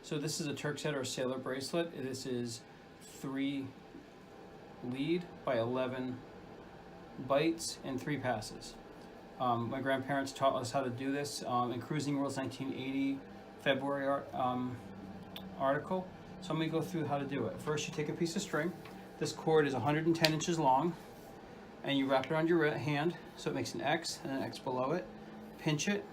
So this is a Turkshead or sailor bracelet. This is 3 lead by 11 bites and 3 passes. My grandparents taught us how to do this in Cruising World's 1980 February article. So I'm going to go through how to do it. First, you take a piece of string. This cord is 110 inches long, and you wrap it around your hand so it makes an X and an X below it. Pinch it,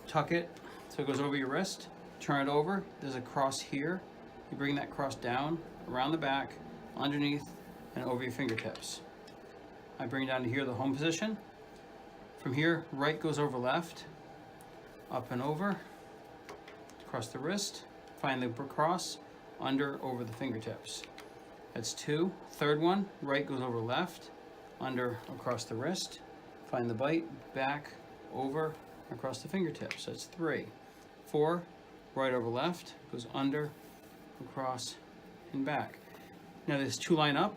tuck it so it goes over your wrist. Turn it over. There's a cross here. You bring that cross down, around the back, underneath, and over your fingertips. I bring it down to here, the home position. From here, right goes over left, up and over, across the wrist. Find the cross, under, over the fingertips. That's 2. Third one, right goes over left, under, across the wrist. Find the bite, back, over, across the fingertips. That's 3. 4, right over left, goes under, across, and back. Now there's 2 line up,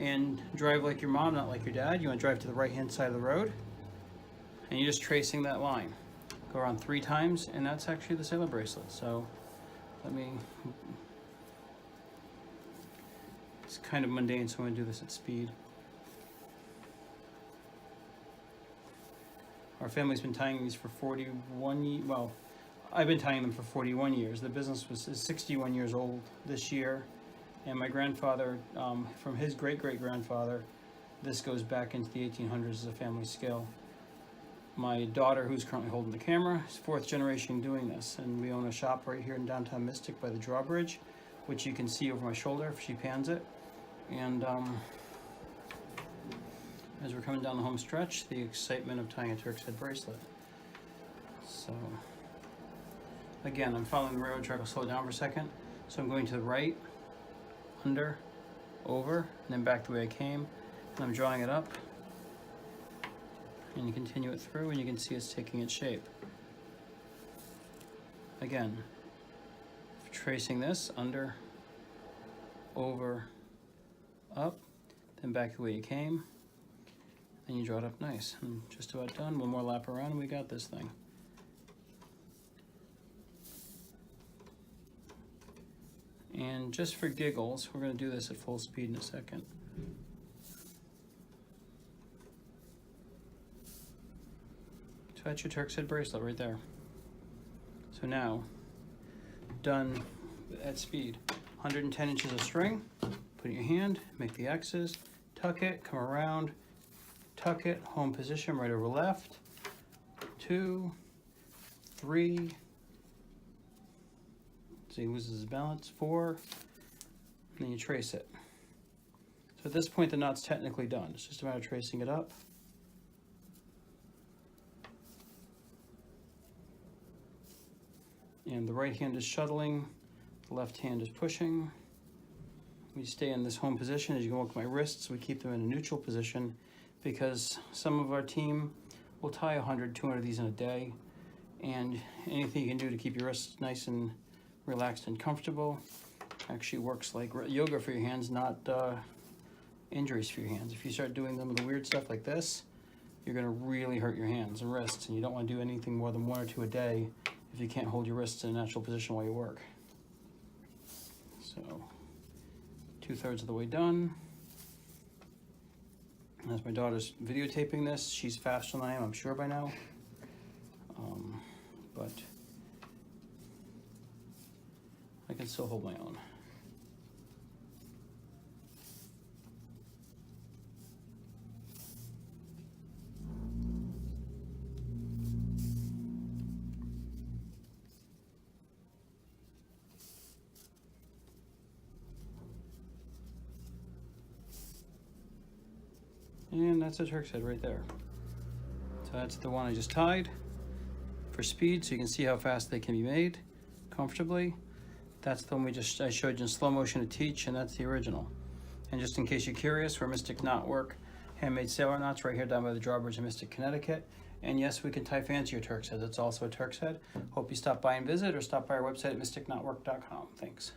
and drive like your mom, not like your dad. You want to drive to the right-hand side of the road, and you're just tracing that line. Go around 3 times, and that's actually the sailor bracelet. So let me, it's kind of mundane, so I'm going to do this at speed. Our family's been tying these for 41 years. Well, I've been tying them for 41 years. The business is 61 years old this year. And my grandfather, from his great-great-grandfather, this goes back into the 1800s as a family skill. My daughter, who's currently holding the camera, is 4th generation doing this. And we own a shop right here in downtown Mystic by the drawbridge, which you can see over my shoulder if she pans it. And as we're coming down the home stretch, the excitement of tying a Turkshead bracelet. So, again, I'm following the railroad track. I'll slow it down for a second. So I'm going to the right, under, over, and then back the way I came. And I'm drawing it up. And you continue it through, and you can see it's taking its shape. Again, tracing this, under, over, up, then back the way you came. Then you draw it up nice. I'm just about done. One more lap around, and we got this thing. And just for giggles, we're going to do this at full speed in a second. So that's your Turkshead bracelet right there. So now, done at speed. 110 inches of string, put it in your hand, make the X's, tuck it, come around, tuck it, home position, right over left, 2, 3, so he loses his balance, 4, and then you trace it. So at this point the knot's technically done. It's just a matter of tracing it up. And the right hand is shuttling, the left hand is pushing. We stay in this home position. As you can look at my wrists, we keep them in a neutral position because some of our team will tie 100, 200 of these in a day. And anything you can do to keep your wrists nice and relaxed and comfortable actually works like yoga for your hands, not injuries for your hands. If you start doing some of the weird stuff like this, you're going to really hurt your hands and wrists, and you don't want to do anything more than 1 or 2 a day if you can't hold your wrists in a natural position while you work. So 2/3 of the way done. As my daughter's videotaping this, she's faster than I am, I'm sure by now. But I can still hold my own. And that's a Turkshead right there. So that's the one I just tied for speed, so you can see how fast they can be made comfortably. That's the one I showed you in slow motion to teach, and that's the original. And just in case you're curious, we're Mystic Knotwork, handmade sailor knots right here down by the drawbridge in Mystic, Connecticut. And yes, we can tie fancier Turksheads. It's also a Turkshead. Hope you stop by and visit, or stop by our website at mysticknotwork.com. Thanks.